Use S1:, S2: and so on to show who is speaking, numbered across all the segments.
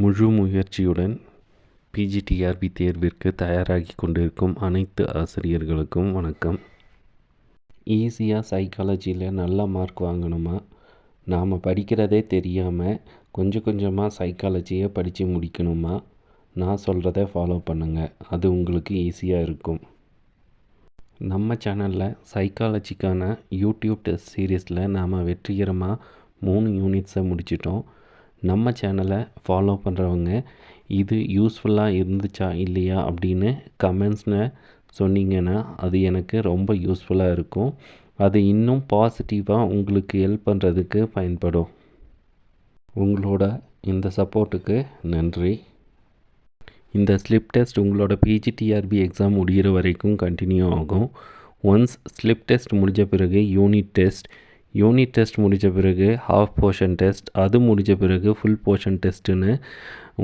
S1: முழு முயற்சியுடன் பிஜிடிஆர்பி தேர்விற்கு தயாராகி கொண்டிருக்கும் அனைத்து ஆசிரியர்களுக்கும் வணக்கம். ஈஸியாக சைக்காலஜியில் நல்ல மார்க் வாங்கணுமா? நாம் படிக்கிறதே தெரியாமல் கொஞ்சம் கொஞ்சமாக சைக்காலஜியை படித்து முடிக்கணுமா? நான் சொல்கிறத ஃபாலோ பண்ணுங்கள், அது உங்களுக்கு ஈஸியாக இருக்கும். நம்ம சேனலில் சைக்காலஜிக்கான யூடியூப் டெஸ்ட் சீரீஸில் நாம் வெற்றிகரமாக 3 யூனிட்ஸை முடிச்சிட்டோம். நம்ம சேனலை ஃபாலோ பண்ணுறவங்க இது யூஸ்ஃபுல்லாக இருந்துச்சா இல்லையா அப்படின்னு கமெண்ட்ஸில் சொன்னீங்கன்னா அது எனக்கு ரொம்ப யூஸ்ஃபுல்லாக இருக்கும். அது இன்னும் பாசிட்டிவாக உங்களுக்கு ஹெல்ப் பண்ணுறதுக்கு பயன்படும். உங்களோட இந்த சப்போர்ட்டுக்கு நன்றி. இந்த ஸ்லிப் டெஸ்ட் உங்களோட பிஜிடிஆர்பி எக்ஸாம் முடிகிற வரைக்கும் கண்டினியூ ஆகும். ஒன்ஸ் ஸ்லிப் டெஸ்ட் முடிஞ்ச பிறகு யூனிட் டெஸ்ட் முடிஞ்ச பிறகு ஹாஃப் போர்ஷன் டெஸ்ட், அது முடிஞ்ச பிறகு ஃபுல் போர்ஷன் டெஸ்ட்டுன்னு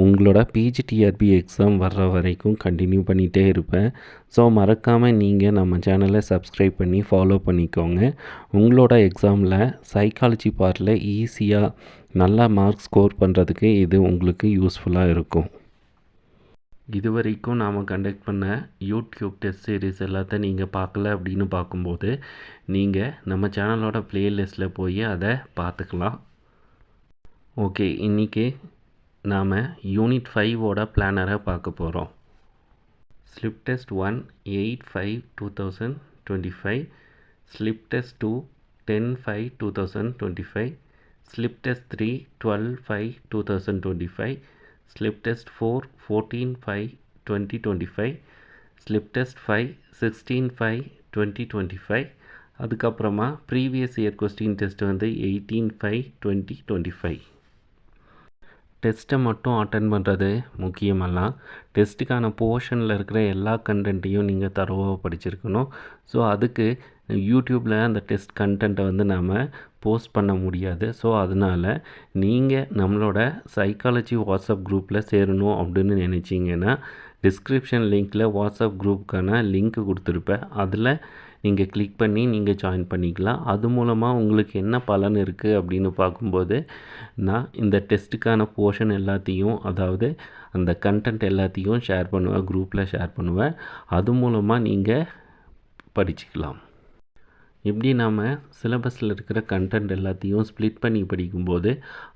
S1: உங்களோட பிஜிடிஆர்பி எக்ஸாம் வர்ற வரைக்கும் கண்டினியூ பண்ணிகிட்டே இருப்பேன். ஸோ மறக்காமல் நீங்கள் நம்ம சேனலை சப்ஸ்கிரைப் பண்ணி ஃபாலோ பண்ணிக்கோங்க. உங்களோட எக்ஸாமில் சைக்காலஜி பார்ட்டில் ஈஸியாக நல்லா மார்க் ஸ்கோர் பண்ணுறதுக்கு இது உங்களுக்கு யூஸ்ஃபுல்லாக இருக்கும். இது வரைக்கும் நாம் கண்டக்ட் பண்ண யூடியூப் டெஸ்ட் சீரீஸ் எல்லாத்தையும் நீங்கள் பார்க்கல அப்படின்னு பார்க்கும்போது நீங்கள் நம்ம சேனலோட ப்ளேலிஸ்ட்டில் போய் அதை பார்த்துக்கலாம். ஓகே, இன்றைக்கி நாம் யூனிட் 5ஓட பிளானரை பார்க்க போகிறோம். Slip test 1 8/5/2025, slip test 2 10/5/2025, slip test 3 12/5/2025, slip test 4 14/5/2025, slip test 5 16/5/2025, அதுக்கப்புறமா ப்ரீவியஸ் இயர் கொஸ்டின் டெஸ்ட் வந்து 18/5/2025. டெஸ்ட்டை மட்டும் அட்டன் பண்ணுறது முக்கியமெல்லாம், டெஸ்ட்டுக்கான போர்ஷனில் இருக்கிற எல்லா கண்டென்ட்டையும் நீங்கள் தரோவாக படிச்சிருக்கணும். ஸோ அதுக்கு யூடியூப்பில் அந்த டெஸ்ட் கண்டென்ட்டை வந்து நாம் போஸ்ட் பண்ண முடியாது. ஸோ அதனால் நீங்கள் நம்மளோட சைக்காலஜி வாட்ஸ்அப் குரூப்பில் சேரணும் அப்படின்னு நினச்சிங்கன்னா டிஸ்கிரிப்ஷன் லிங்க்கில் வாட்ஸ்அப் குரூப்புக்கான லிங்க் கொடுத்துருப்பேன். அதில் நீங்கள் கிளிக் பண்ணி நீங்கள் ஜாயின் பண்ணிக்கலாம். அது மூலமாக உங்களுக்கு என்ன பலன் இருக்குது அப்படின்னு பார்க்கும்போது, நான் இந்த டெஸ்ட்டுக்கான போர்ஷன் எல்லாத்தையும், அதாவது அந்த கண்டென்ட் எல்லாத்தையும் ஷேர் பண்ணுவேன், குரூப்பில் ஷேர் பண்ணுவேன். அது மூலமாக நீங்கள் படிச்சுக்கலாம். இப்படி நாம் சிலபஸில் இருக்கிற கண்டென்ட் எல்லாத்தையும் ஸ்ப்ளிட் பண்ணி படிக்கும்போது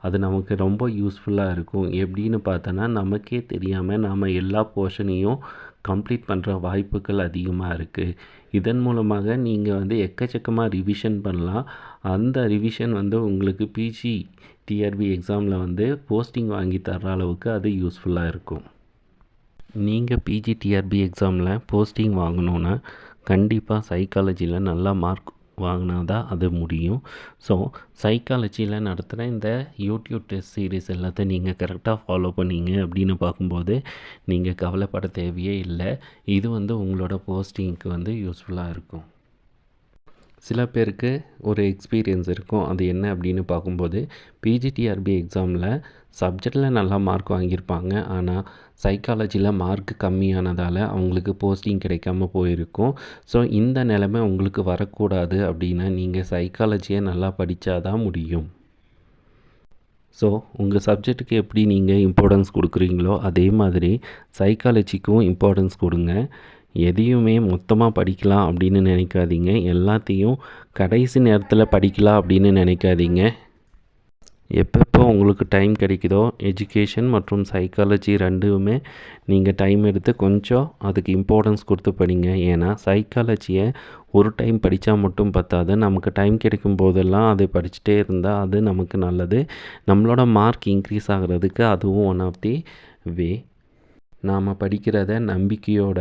S1: அது நமக்கு ரொம்ப யூஸ்ஃபுல்லாக இருக்கும். எப்படின்னு பார்த்தோன்னா, நமக்கே தெரியாமல் நாம் எல்லா போர்ஷனையும் கம்ப்ளீட் பண்ணுற வாய்ப்புகள் அதிகமாக இருக்குது. இதன் மூலமாக நீங்கள் வந்து எக்கச்சக்கமாக ரிவிஷன் பண்ணலாம். அந்த ரிவிஷன் வந்து உங்களுக்கு பிஜிடிஆர்பி எக்ஸாமில் வந்து போஸ்டிங் வாங்கி தர்ற அளவுக்கு அது யூஸ்ஃபுல்லாக இருக்கும். நீங்கள் பிஜிடிஆர்பி எக்ஸாமில் போஸ்டிங் வாங்கணுன்னா கண்டிப்பாக சைக்காலஜியில் நல்லா மார்க் வாங்கினா தான் அது முடியும். ஸோ சைக்காலஜியில் நடத்துகிற இந்த யூடியூப் டெஸ்ட் சீரீஸ் எல்லாத்தையும் நீங்கள் கரெக்டாக ஃபாலோ பண்ணிங்க அப்படின்னு பார்க்கும்போது நீங்கள் கவலைப்பட தேவையே இல்லை. இது வந்து உங்களோட போஸ்டிங்க்கு வந்து யூஸ்ஃபுல்லாக இருக்கும். சில பேருக்கு ஒரு எக்ஸ்பீரியன்ஸ் இருக்கும். அது என்ன அப்படின்னு பார்க்கும்போது, பிஜிடிஆர்பி எக்ஸாமில் சப்ஜெக்டில் நல்லா மார்க் வாங்கியிருப்பாங்க, ஆனால் சைக்காலஜியில் மார்க் கம்மியானதால் அவங்களுக்கு போஸ்டிங் கிடைக்காம போயிருக்கும். ஸோ இந்த நிலைமை உங்களுக்கு வரக்கூடாது அப்படின்னா நீங்கள் சைக்காலஜியை நல்லா படித்தா தான் முடியும். ஸோ உங்கள் சப்ஜெக்ட்டுக்கு எப்படி நீங்கள் இம்பார்ட்டன்ஸ் கொடுக்குறீங்களோ அதே மாதிரி சைக்காலஜிக்கும் இம்பார்ட்டன்ஸ் கொடுங்க. எதையுமே மொத்தமாக படிக்கலாம் அப்படின்னு நினைக்காதீங்க. எல்லாத்தையும் கடைசி நேரத்தில் படிக்கலாம் அப்படின்னு நினைக்காதீங்க. எப்பப்போ உங்களுக்கு டைம் கிடைக்குதோ எஜுகேஷன் மற்றும் சைக்காலஜி ரெண்டுமே நீங்கள் டைம் எடுத்து கொஞ்சம் அதுக்கு இம்பார்ட்டன்ஸ் கொடுத்து படிங்க. ஏன்னா சைக்காலஜியை ஒரு டைம் படித்தா மட்டும் பத்தாது. நமக்கு டைம் கிடைக்கும் போதெல்லாம் அதை படிச்சுட்டே இருந்தால் அது நமக்கு நல்லது. நம்மளோட மார்க் இன்க்ரீஸ் ஆகிறதுக்கு அதுவும் ஒன் ஆஃப் தி வே. நாம் படிக்கிறத நம்பிக்கையோட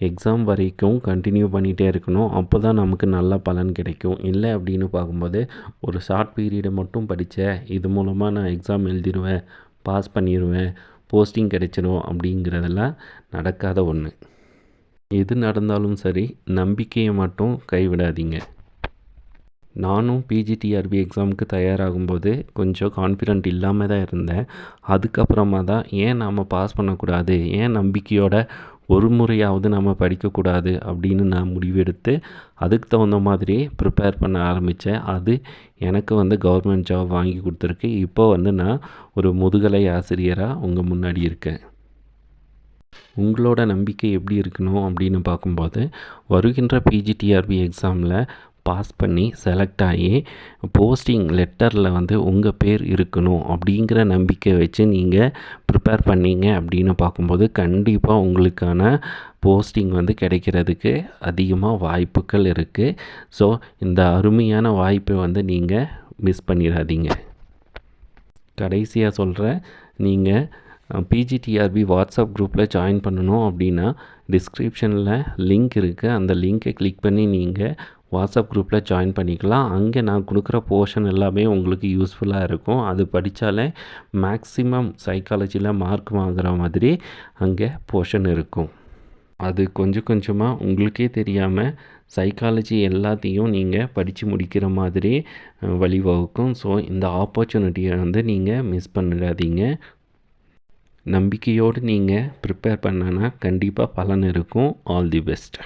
S1: எக்ஸாம் வரைக்கும் கண்டினியூ பண்ணிகிட்டே இருக்கணும். அப்போ தான் நமக்கு நல்ல பலன் கிடைக்கும். இல்லை அப்படின்னு பார்க்கும்போது ஒரு ஷார்ட் பீரியடை மட்டும் படித்தேன், இது மூலமாக நான் எக்ஸாம் எழுதிடுவேன், பாஸ் பண்ணிடுவேன், போஸ்டிங் கிடைச்சிடும் அப்படிங்கிறதெல்லாம் நடக்காத ஒன்று. எது நடந்தாலும் சரி, நம்பிக்கையை மட்டும் கைவிடாதீங்க. நானும் பிஜிடிஆர்பி எக்ஸாமுக்கு தயாராகும்போது கொஞ்சம் கான்ஃபிடென்ட் இல்லாமல் தான் இருந்தேன். அதுக்கப்புறமா தான் ஏன் நாம் பாஸ் பண்ணக்கூடாது, ஏன் நம்பிக்கையோட ஒரு முறையாவது நம்ம படிக்கக்கூடாது அப்படின்னு நான் முடிவெடுத்து அதுக்கு தகுந்த மாதிரி ப்ரிப்பேர் பண்ண ஆரம்பித்தேன். அது எனக்கு வந்து கவர்மெண்ட் ஜாப் வாங்கி கொடுத்துருக்கு. இப்போ வந்து நான் ஒரு முதுகலை ஆசிரியராக உங்கள் முன்னாடி இருக்கேன். உங்களோட நம்பிக்கை எப்படி இருக்கணும் அப்படின்னு பார்க்கும்போது, வருகின்ற பிஜிடிஆர்பி எக்ஸாமில் பாஸ் பண்ணி செலக்ட் ஆகி போஸ்டிங் லெட்டரில் வந்து உங்கள் பேர் இருக்கணும் அப்படிங்கிற நம்பிக்கை வச்சு நீங்கள் ப்ரிப்பேர் பண்ணீங்க அப்படின்னு பார்க்கும்போது கண்டிப்பாக உங்களுக்கான போஸ்டிங் வந்து கிடைக்கிறதுக்கு அதிகமாக வாய்ப்புகள் இருக்குது. ஸோ இந்த அருமையான வாய்ப்பை வந்து நீங்கள் மிஸ் பண்ணிடாதீங்க. கடைசியாக சொல்கிறேன், நீங்கள் பிஜிடிஆர்பி வாட்ஸ்அப் குரூப்பில் ஜாயின் பண்ணணும் அப்படின்னா டிஸ்கிரிப்ஷனில் லிங்க் இருக்குது. அந்த லிங்க்கை கிளிக் பண்ணி நீங்கள் வாட்ஸ்அப் குரூப்பில் ஜாயின் பண்ணிக்கலாம். அங்கே நான் கொடுக்குற போர்ஷன் எல்லாமே உங்களுக்கு யூஸ்ஃபுல்லாக இருக்கும். அது படித்தாலே மேக்ஸிமம் சைக்காலஜியில் மார்க் வாங்குகிற மாதிரி அங்கே போர்ஷன் இருக்கும். அது கொஞ்சம் கொஞ்சமாக உங்களுக்கே தெரியாமல் சைக்காலஜி எல்லாத்தையும் நீங்கள் படித்து முடிக்கிற மாதிரி வழிவகுக்கும். ஸோ இந்த ஆப்பர்ச்சுனிட்டியை வந்து நீங்கள் மிஸ் பண்ணிடாதீங்க. நம்பிக்கையோடு நீங்கள் ப்ரிப்பேர் பண்ணனா கண்டிப்பாக பலன் இருக்கும். All the best.